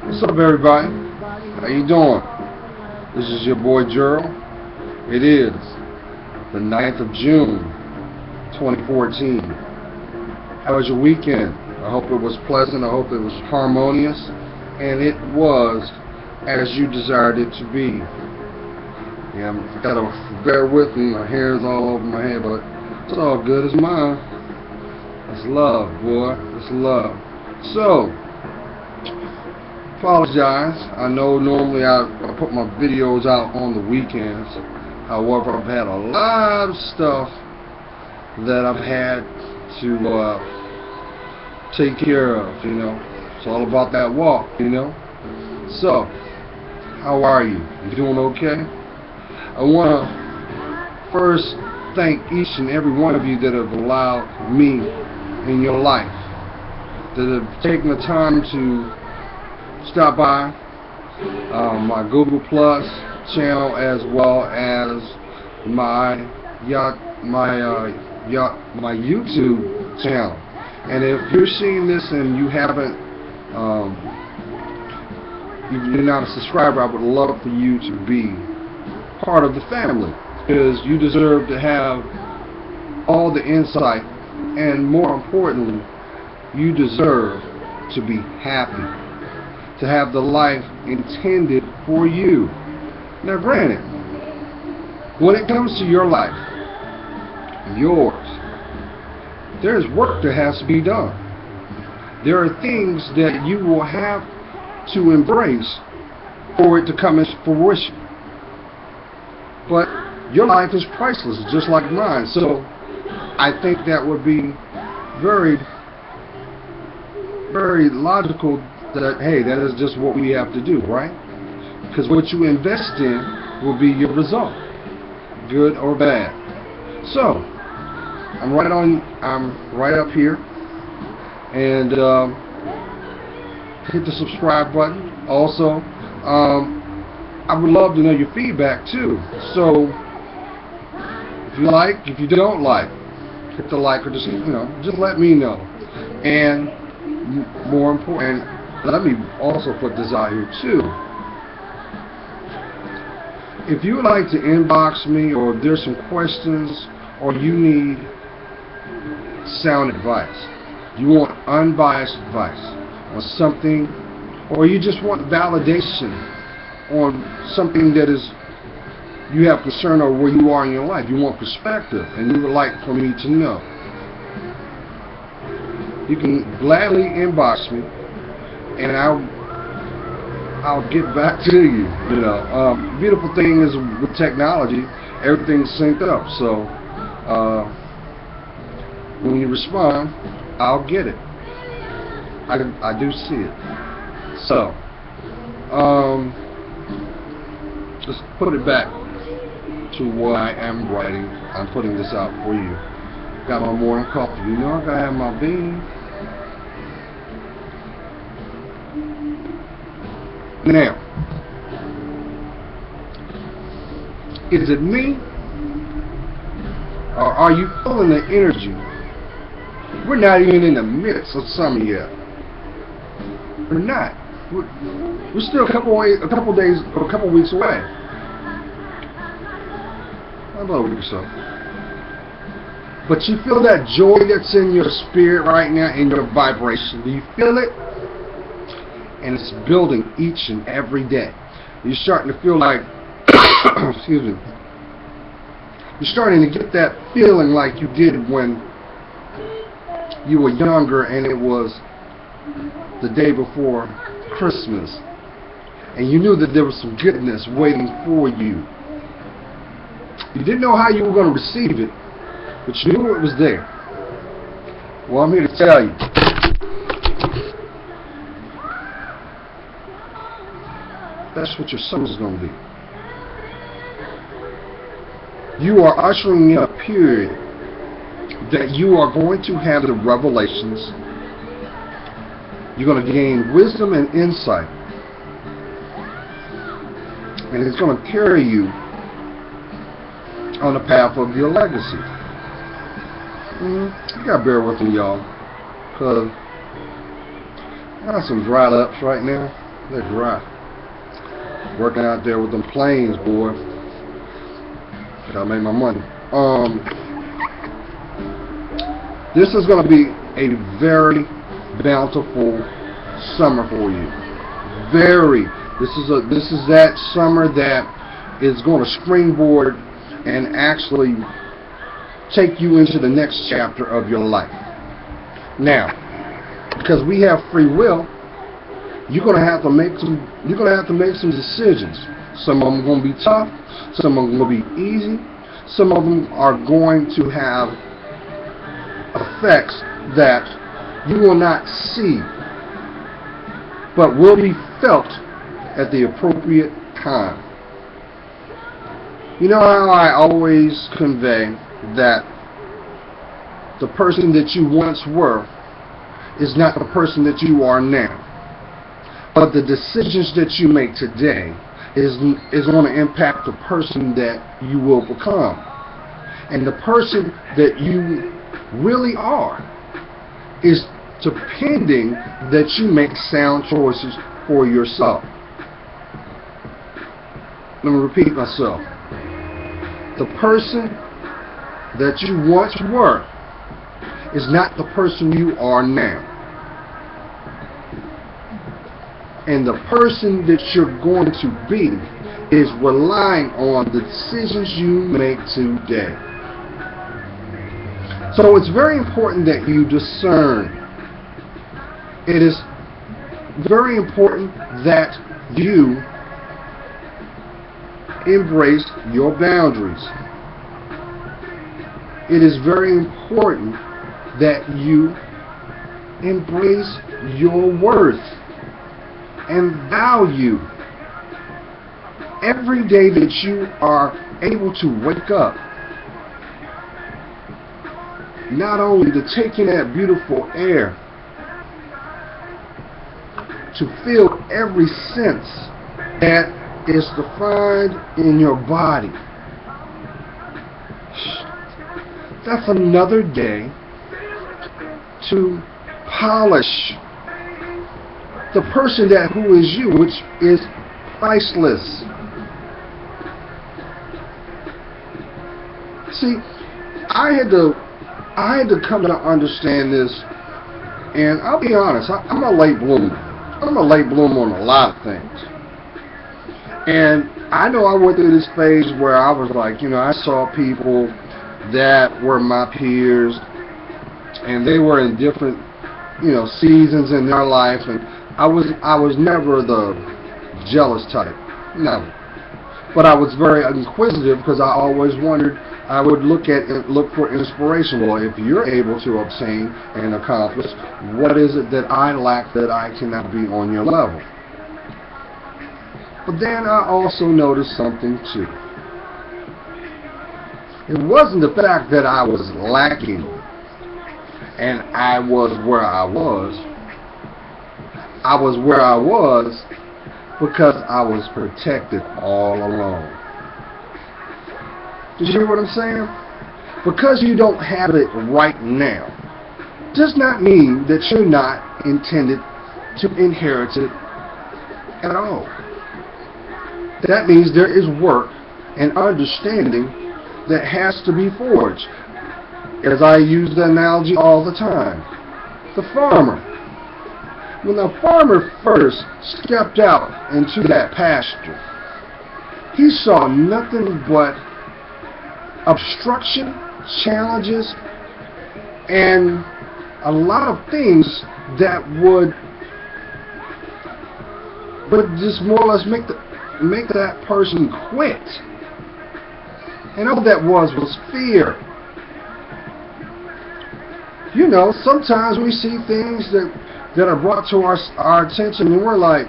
What's up, everybody? How you doing? This is your boy Gerald. It is the 9th of June 2014. How was your weekend? I hope it was pleasant. I hope it was harmonious, and it was as you desired it to be. Yeah, you gotta bear with me. My hair is all over my head, but it's all good. It's mine. It's love, boy. It's love. So, apologize. I know normally I put my videos out on the weekends. However, I've had a lot of stuff that I've had to take care of, you know. It's all about that walk, you know. So, how are you? You doing okay? I want to first thank each and every one of you that have allowed me in your life, that have taken the time to stop by my Google Plus channel, as well as my YouTube channel. And if you're seeing this and you haven't, you're not a subscriber, I would love for you to be part of the family, because you deserve to have all the insight, and more importantly, you deserve to be happy, to have the life intended for you. Now granted, when it comes to your life, yours, there's work that has to be done. There are things that you will have to embrace for it to come into fruition. But your life is priceless, just like mine. So I think that would be very, very logical that, hey, that is just what we have to do, right? Because what you invest in will be your result, good or bad. So I'm right up here, and hit the subscribe button. Also, I would love to know your feedback too. So if you like, if you don't like, hit the like, or just just let me know. And more important, let me also put this out here too. If you would like to inbox me, or there's some questions, or you need sound advice, you want unbiased advice on something, or you just want validation on something that is you have concern over where you are in your life, you want perspective, and you would like for me to know, you can gladly inbox me, and I'll get back to you. You know, beautiful thing is with technology, everything's synced up. So When you respond, I'll get it. I do see it. So, let's put it back to what I am writing. I'm putting this out for you. Got my morning coffee. You know I gotta have my bean. Now, is it me, or are you feeling the energy? We're not even in the midst of summer yet. We're not. We're still a couple days, or a couple weeks away. About a week or so. But you feel that joy that's in your spirit right now, in your vibration. Do you feel it? And it's building each and every day. You're starting to feel like, excuse me, you're starting to get that feeling like you did when you were younger and it was the day before Christmas. And you knew that there was some goodness waiting for you. You didn't know how you were going to receive it, but you knew it was there. Well, I'm here to tell you. That's what your summer is going to be. You are ushering in a period that you are going to have the revelations. You're going to gain wisdom and insight. And it's going to carry you on the path of your legacy. You gotta bear with me, y'all, because I got some dry lips right now. They're dry. Working out there with them planes, boy. Gotta make my money. This is gonna be a very bountiful summer for you. Very. This is that summer that is going to springboard and actually take you into the next chapter of your life. Now, because we have free will, you're going to have to make some decisions. Some of them are going to be tough, some of them are going to be easy, some of them are going to have effects that you will not see, but will be felt at the appropriate time. You know how I always convey that the person that you once were is not the person that you are now, but the decisions that you make today is going to impact the person that you will become. And the person that you really are is depending that you make sound choices for yourself. Let me repeat myself. The person that you once were is not the person you are now. And the person that you're going to be is relying on the decisions you make today. So it's very important that you discern. It is very important that you embrace your boundaries. It is very important that you embrace your worth and value every day that you are able to wake up. Not only to take in that beautiful air, to feel every sense that is defined in your body. That's another day to polish the person that who is you, which is priceless. See, I had to come to understand this, and I'll be honest, I'm a late bloomer. I'm a late bloomer on a lot of things. And I know I went through this phase where I was like, I saw people that were my peers, and they were in different, seasons in their life, and I was never the jealous type, never. But I was very inquisitive because I always wondered. I would look for inspiration. Well, if you're able to obtain and accomplish, what is it that I lack that I cannot be on your level? But then I also noticed something too. It wasn't the fact that I was lacking and I was where I was. I was where I was because I was protected all along. Did you hear what I'm saying? Because you don't have it right now does not mean that you're not intended to inherit it at all. That means there is work and understanding that has to be forged. As I use the analogy all the time, the farmer. When the farmer first stepped out into that pasture, he saw nothing but obstruction, challenges, and a lot of things that would just more or less make that person quit. And all that was fear. You know, sometimes we see things that are brought to our attention, and we're like,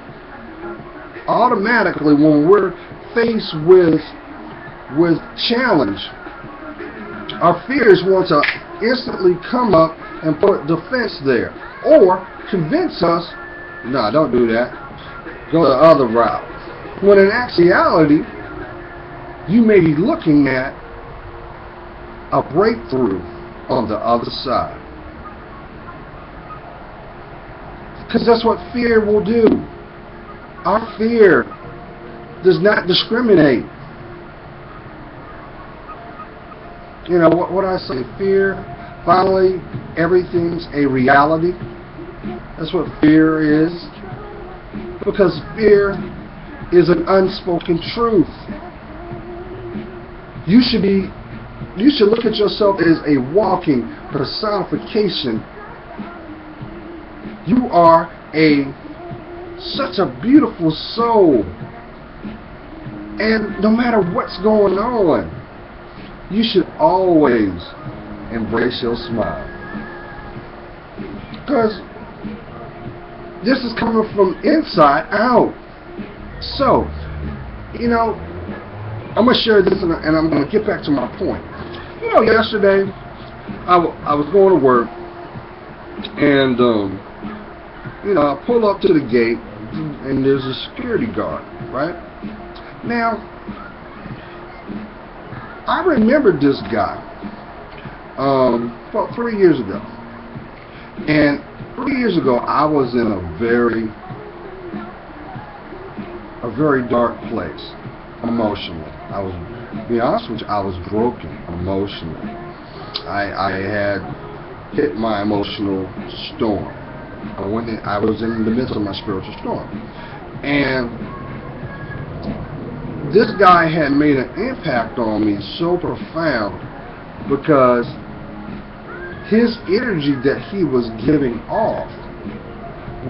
automatically when we're faced with challenge, our fears want to instantly come up and put defense there, or convince us, no, don't do that, go the other route. When in actuality, you may be looking at a breakthrough on the other side. Because that's what fear will do. Our fear does not discriminate. You know what I say? Fear, finally, everything's a reality. That's what fear is. Because fear is an unspoken truth. You should look at yourself as a walking personification. You are such a beautiful soul. And no matter what's going on, you should always embrace your smile. Because this is coming from inside out. So, you know, I'm going to share this and I'm going to get back to my point. You know, yesterday, I was going to work and, you know, I pull up to the gate and there's a security guard, right? Now, I remembered this guy about 3 years ago. And 3 years ago, I was in a very dark place emotionally. I was, to be honest with you, I was broken emotionally. I had hit my emotional storm. I was in the midst of my spiritual storm. And this guy had made an impact on me so profound because his energy that he was giving off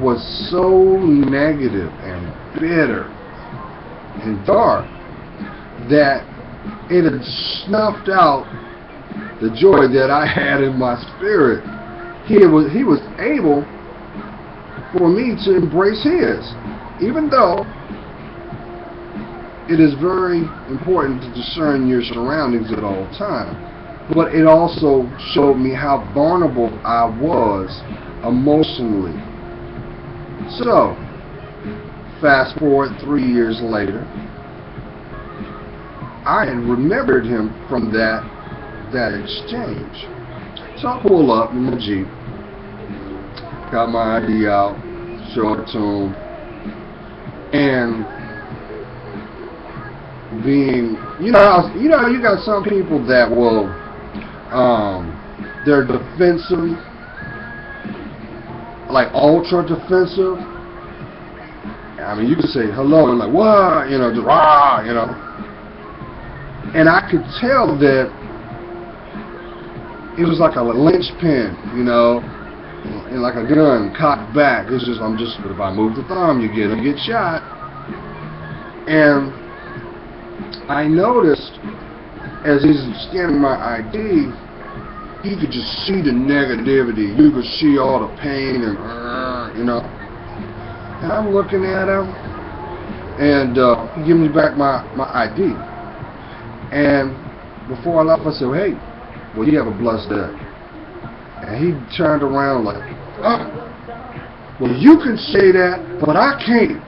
was so negative and bitter and dark that it had snuffed out the joy that I had in my spirit. He was able for me to embrace his, even though it is very important to discern your surroundings at all times. But it also showed me how vulnerable I was emotionally. So, fast forward 3 years later, I had remembered him from that exchange. So I pull up in the Jeep, got my ID out, show it to him, and being, you got some people that will, they're defensive, like ultra defensive. I mean, you could say hello and like, what, just rah, and I could tell that it was like a linchpin, and like a gun cocked back. It's just, if I move the thumb, you get shot. And I noticed as he's scanning my ID, you could just see the negativity. You could see all the pain and, you know. And I'm looking at him, and he gives me back my ID. And before I left, I said, hey, well, you have a blessed day. And he turned around like, oh, well, you can say that, but I can't.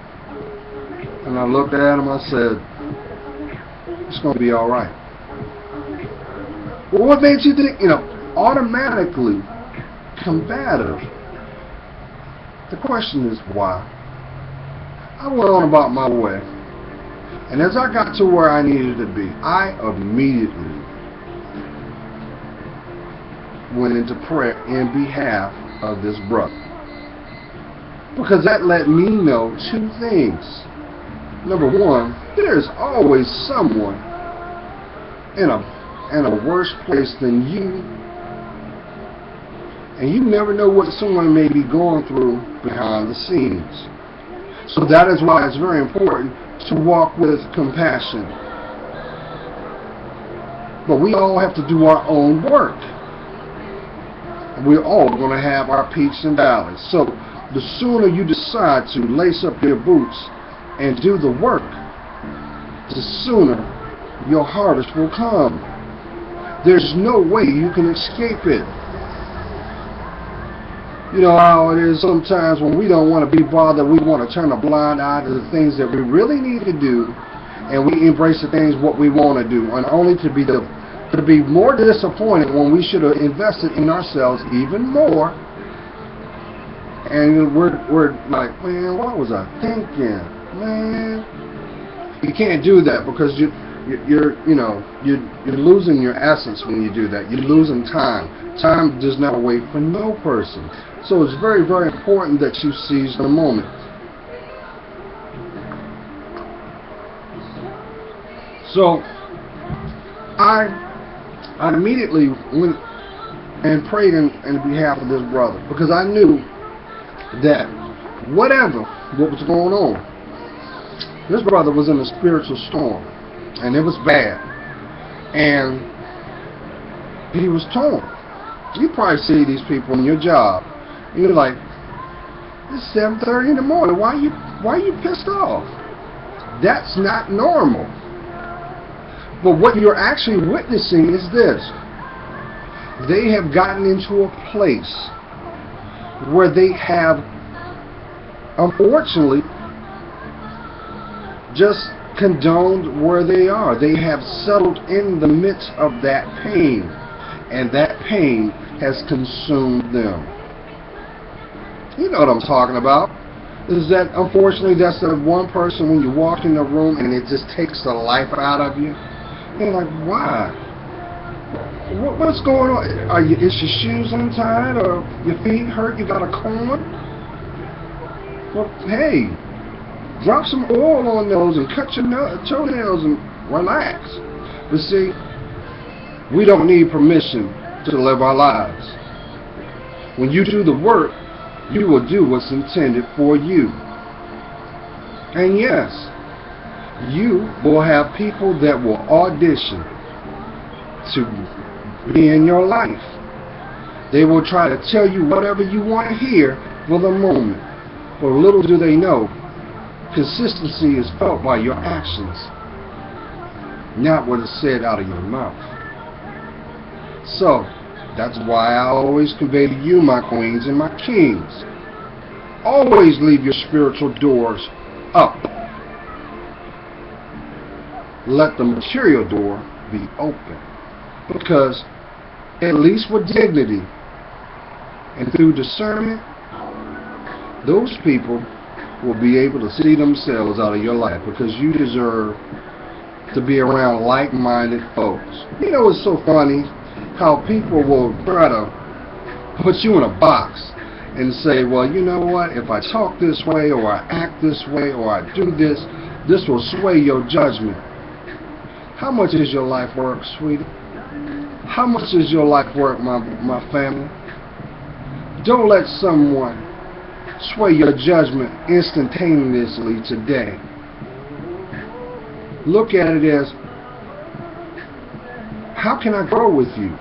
And I looked at him, I said, it's going to be all right. Well, what made you think, you know, automatically combative? The question is why? I went on about my way, and as I got to where I needed to be, I immediately went into prayer in behalf of this brother, because that let me know two things. Number one, there's always someone in a worse place than you, and you never know what someone may be going through behind the scenes. So that is why it's very important to walk with compassion. But we all have to do our own work. We're all going to have our peaks and valleys. So the sooner you decide to lace up your boots and do the work, the sooner your harvest will come. There's no way you can escape it. You know how it is sometimes when we don't want to be bothered, we want to turn a blind eye to the things that we really need to do, and we embrace the things what we want to do, and only to be more disappointed when we should have invested in ourselves even more. And we're like, man, what was I thinking, man? You can't do that because you're losing your essence when you do that. You're losing time. Time does not wait for no person. So it's very, very important that you seize the moment. So I immediately went and prayed in behalf of this brother, because I knew that what was going on, this brother was in a spiritual storm, and it was bad, and he was torn. You probably see these people in your job, and you're like, it's 7:30 in the morning. Why are you pissed off? That's not normal. But what you're actually witnessing is this: they have gotten into a place where they have, unfortunately, just condoned where they are. They have settled in the midst of that pain, and that pain has consumed them. You know what I'm talking about. Is that, unfortunately, that's the one person when you walk in the room and it just takes the life out of you. You're like, why? What's going on? Is your shoes untied, or your feet hurt? You got a corn? Well, hey, drop some oil on those and cut your toenails and relax. But see, we don't need permission to live our lives. When you do the work, you will do what's intended for you. And yes, you will have people that will audition to be in your life. They will try to tell you whatever you want to hear for the moment. But little do they know, consistency is felt by your actions, not what is said out of your mouth. So, that's why I always convey to you, my queens and my kings, always leave your spiritual doors up. Let the material door be open. Because, at least with dignity and through discernment, those people will be able to see themselves out of your life, because you deserve to be around like-minded folks. You know, it's so funny how people will try to put you in a box and say, well, you know what, if I talk this way, or I act this way, or I do this, this will sway your judgment. How much is your life worth, sweetie? How much is your life worth, my family? Don't let someone sway your judgment instantaneously today. look at it as, how can I grow with you?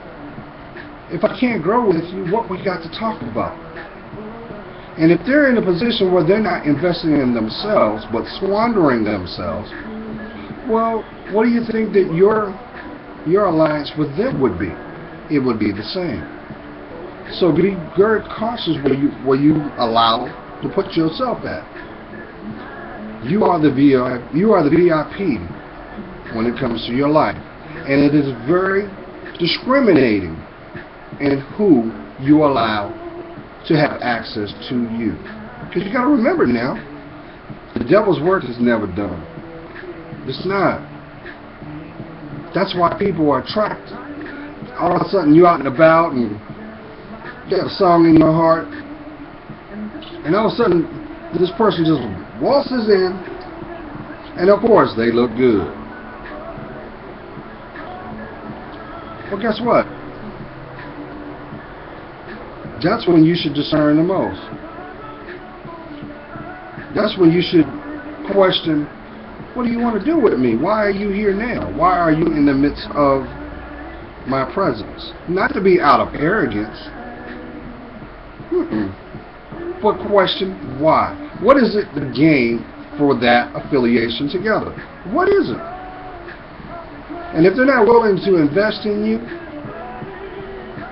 If I can't grow with you, what we got to talk about? And if they're in a position where they're not investing in themselves, but squandering themselves, well, what do you think that your alliance with them would be? It would be the same. So be very cautious where you allow to put yourself at. You are the VIP when it comes to your life, and it is very discriminating in who you allow to have access to you. Because you got to remember now, the devil's work is never done. It's not. That's why people are attracted. All of a sudden you're out and about and you got a song in your heart, and all of a sudden this person just waltzes in, and of course they look good. Well, guess what? That's when you should discern the most. That's when you should question, what do you want to do with me? Why are you here now? Why are you in the midst of my presence? Not to be out of arrogance, but question why. What is it to gain for that affiliation together? What is it? And if they're not willing to invest in you,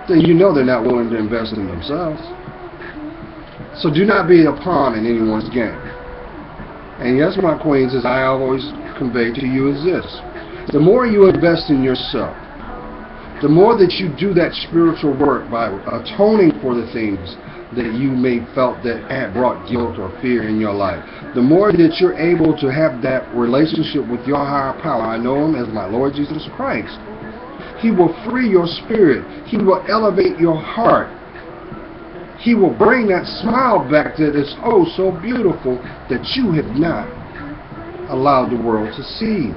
then you know they're not willing to invest in themselves. So do not be a pawn in anyone's game. And yes, my queens, as I always convey to you, is this: the more you invest in yourself, the more that you do that spiritual work by atoning for the things that you may felt that had brought guilt or fear in your life, the more that you're able to have that relationship with your higher power. I know him as my Lord Jesus Christ. He will free your spirit. He will elevate your heart. He will bring that smile back that is oh so beautiful that you have not allowed the world to see.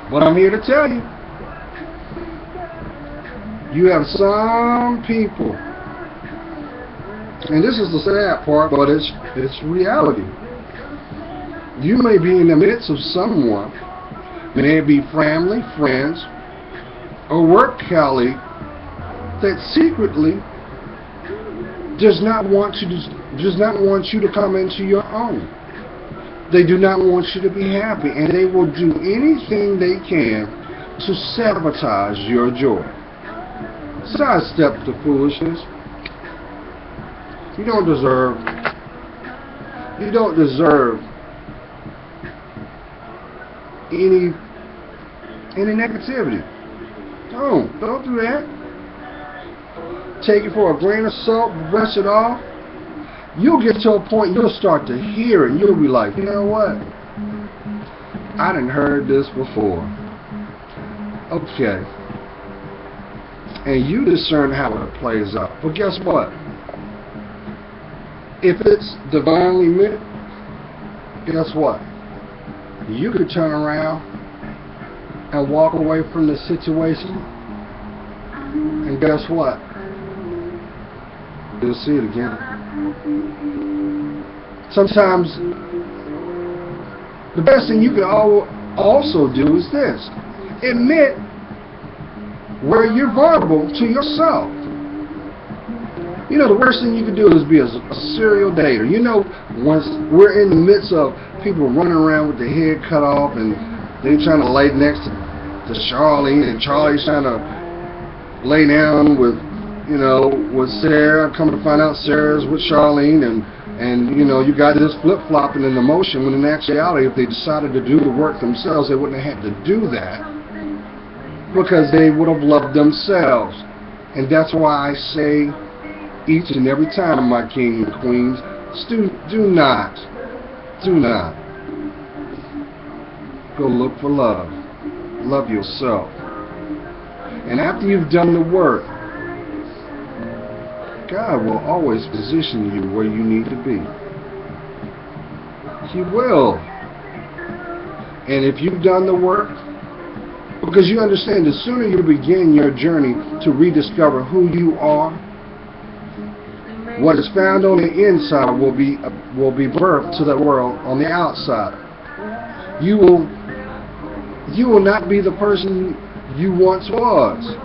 But I'm here to tell you, you have some people, and this is the sad part, but it's reality. You may be in the midst of someone, may it be family, friends, or work colleague, that secretly does not want you to come into your own. They do not want you to be happy, and they will do anything they can to sabotage your joy. Sidestep the foolishness. You don't deserve any negativity. Don't do that. Take it for a grain of salt, brush it off. You'll get to a point you'll start to hear it, and you'll be like, you know what? I done heard this before. Okay. And you discern how it plays out. But guess what? If it's divinely meant, guess what? You could turn around and walk away from the situation, and guess what? You'll see it again. Sometimes the best thing you can also do is this: admit where you're vulnerable to yourself. You know, the worst thing you can do is be a serial dater. You know, once we're in the midst of people running around with their head cut off and they trying to lay next to Charlene, and Charlie's trying to lay down with Sarah. Come to find out Sarah's with Charlene, and you know, you got this flip-flopping in the motion, when in actuality, if they decided to do the work themselves, they wouldn't have had to do that, because they would have loved themselves. And that's why I say each and every time, my king and queens, do not go look for love. Love yourself. And after you've done the work, God will always position you where you need to be. He will. And if you've done the work, because you understand, the sooner you begin your journey to rediscover who you are, what is found on the inside will be birthed to the world on the outside. You will not be the person you once was.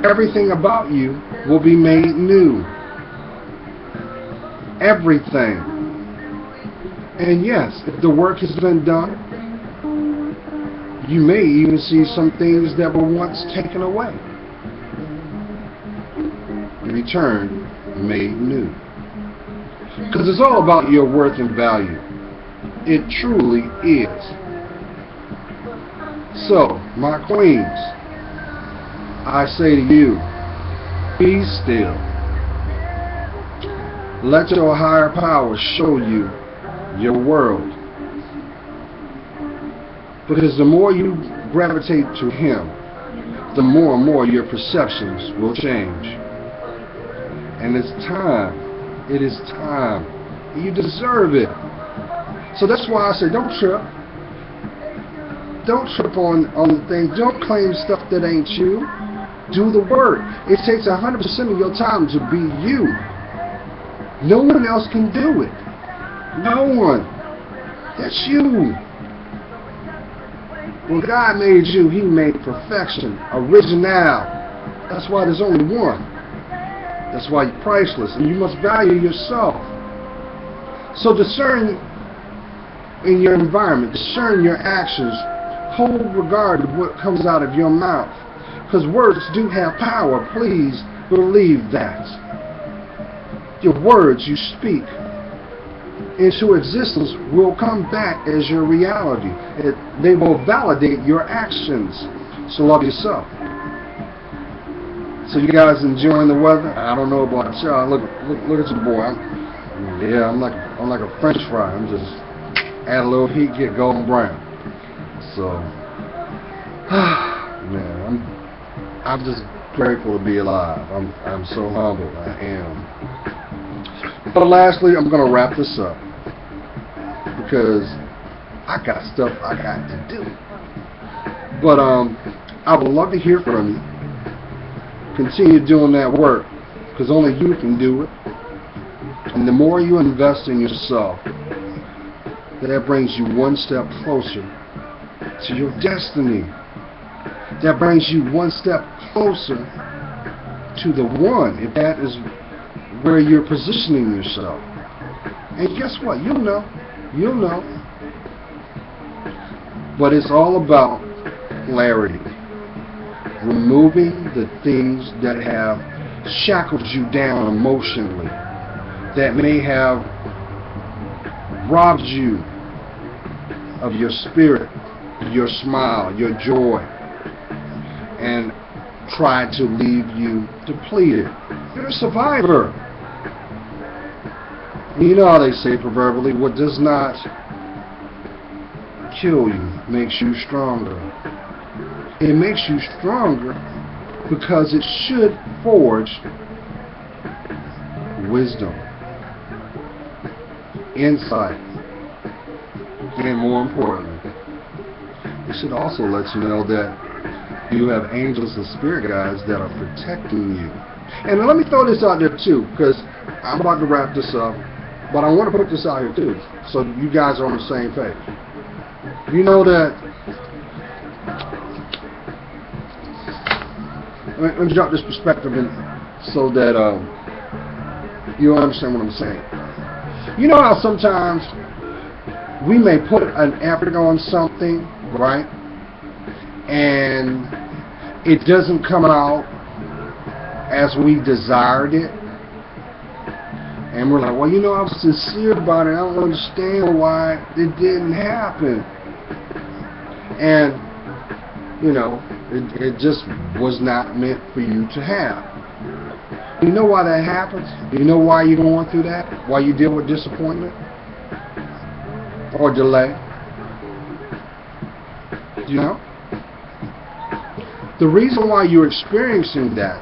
Everything about you will be made new. Everything. And yes, if the work has been done, you may even see some things that were once taken away, in return, made new. Because it's all about your worth and value. It truly is. So, my queens, I say to you, be still. Let your higher power show you your world. Because the more you gravitate to Him, the more and more your perceptions will change. And it's time. It is time. You deserve it. So that's why I say don't trip. Don't trip on the things. Don't claim stuff that ain't you. Do the work. It takes 100% of your time to be you. No one else can do it. No one. That's you. When God made you, He made perfection, original. That's why there's only one. That's why you're priceless, and you must value yourself. So discern in your environment, discern your actions, hold regard to what comes out of your mouth. Because words do have power, please believe that. Your words you speak into existence will come back as your reality. They will validate your actions. So love yourself. So you guys enjoying the weather? I don't know about y'all. Look at your boy. I'm like a French fry. I'm just add a little heat, get golden brown. So, man, I'm just grateful to be alive. I'm so humbled. I am. But lastly, I'm gonna wrap this up because I got stuff I got to do. But I would love to hear from you. Continue doing that work because only you can do it. And the more you invest in yourself, that brings you one step closer to your destiny. That brings you one step closer to the one, if that is where you're positioning yourself. And guess what? You'll know. But it's all about clarity. Removing the things that have shackled you down emotionally, that may have robbed you of your spirit, your smile, your joy, and tried to leave you depleted. You're a survivor. You know how they say proverbially, what does not kill you makes you stronger. It makes you stronger because it should forge wisdom, insight, and more importantly, it should also let you know that you have angels and spirit guides that are protecting you. And let me throw this out there too, because I'm about to wrap this up, but I want to put this out here too, so you guys are on the same page. You know that, let me drop this perspective in so that you'll understand what I'm saying. You know how sometimes we may put an effort on something, right? And it doesn't come out as we desired it. And we're like, well, you know, I'm sincere about it. I don't understand why it didn't happen. And, you know, it just was not meant for you to have. You know why that happens? You know why you're going through that? Why you deal with disappointment? Or delay? You know? The reason why you're experiencing that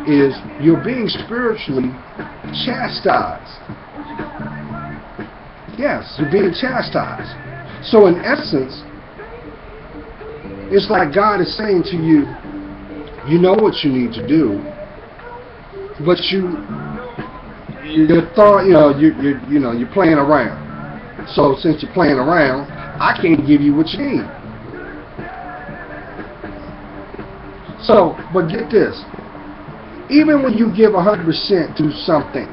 is you're being spiritually chastised. Yes, you're being chastised. So in essence, it's like God is saying to you, you know what you need to do, but your thought, you're playing around. So since you're playing around, I can't give you what you need. So, but get this. Even when you give 100% to something,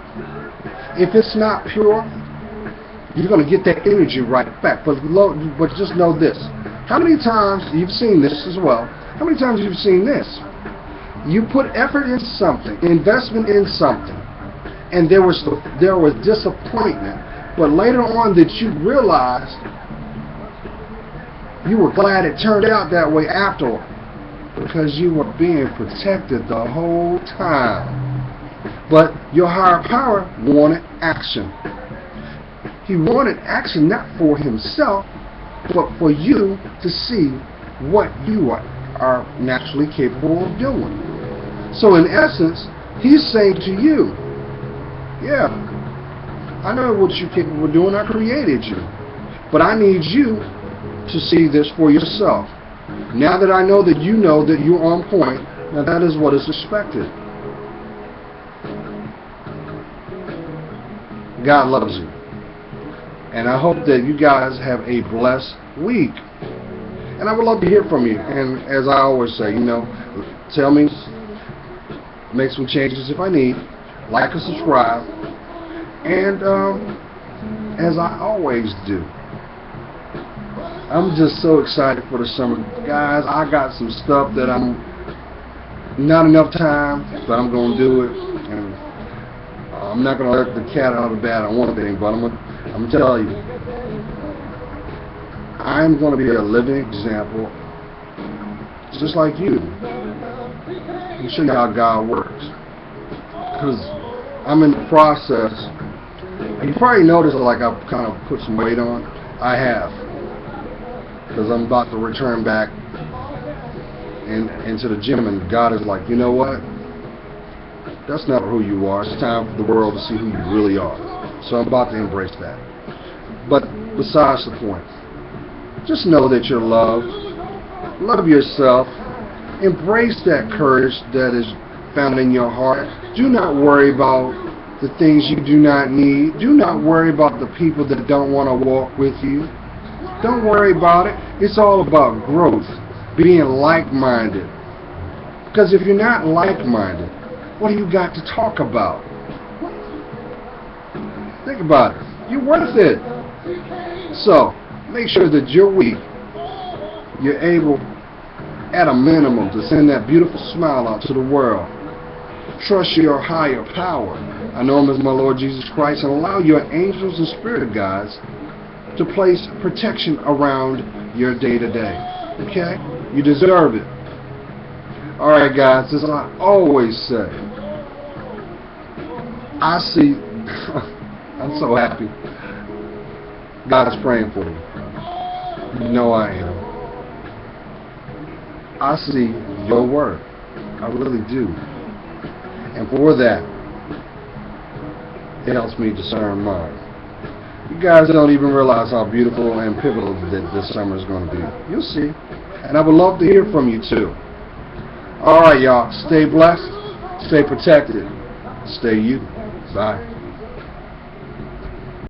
if it's not pure, you're going to get that energy right back. But just know this. How many times, you've seen this as well, how many times you've seen this? You put effort into something, investment in something, and there was disappointment. But later on that you realized, you were glad it turned out that way afterward, because you were being protected the whole time. But your higher power wanted action. He wanted action not for himself, but for you to see what you are naturally capable of doing. So in essence, he's saying to you, yeah, I know what you're capable of doing. I created you. But I need you to see this for yourself. Now that I know that you're on point, now that is what is expected. God loves you. And I hope that you guys have a blessed week. And I would love to hear from you. And as I always say, tell me, make some changes if I need. Like and subscribe. And as I always do, I'm just so excited for the summer. Guys, I got some stuff that I'm not enough time, but I'm going to do it. And I'm not going to let the cat out of the bag on one thing, but I'm going to tell you, I'm going to be a living example, just like you. I'll show you how God works. Because I'm in the process. You probably noticed like I've kind of put some weight on. I have. Because I'm about to return back into the gym, and God is like, you know what? That's not who you are. It's time for the world to see who you really are. So I'm about to embrace that. But besides the point, just know that you're loved. Love yourself. Embrace that courage that is found in your heart. Do not worry about the things you do not need. Do not worry about the people that don't want to walk with you. Don't worry about it. It's all about growth, being like-minded. Because if you're not like-minded, what do you got to talk about? Think about it. You're worth it. So, make sure that your week, you're able, at a minimum, to send that beautiful smile out to the world. Trust your higher power. I know Him as my Lord Jesus Christ, and allow your angels and spirit guides to place protection around your day-to-day. Okay? You deserve it. Alright guys, as I always say, I see, I'm so happy. God's praying for you. You know I am. I see your work. I really do. And for that, it helps me discern mine. You guys don't even realize how beautiful and pivotal that this summer is going to be. You'll see. And I would love to hear from you too. Alright y'all, stay blessed, stay protected, stay you. Bye.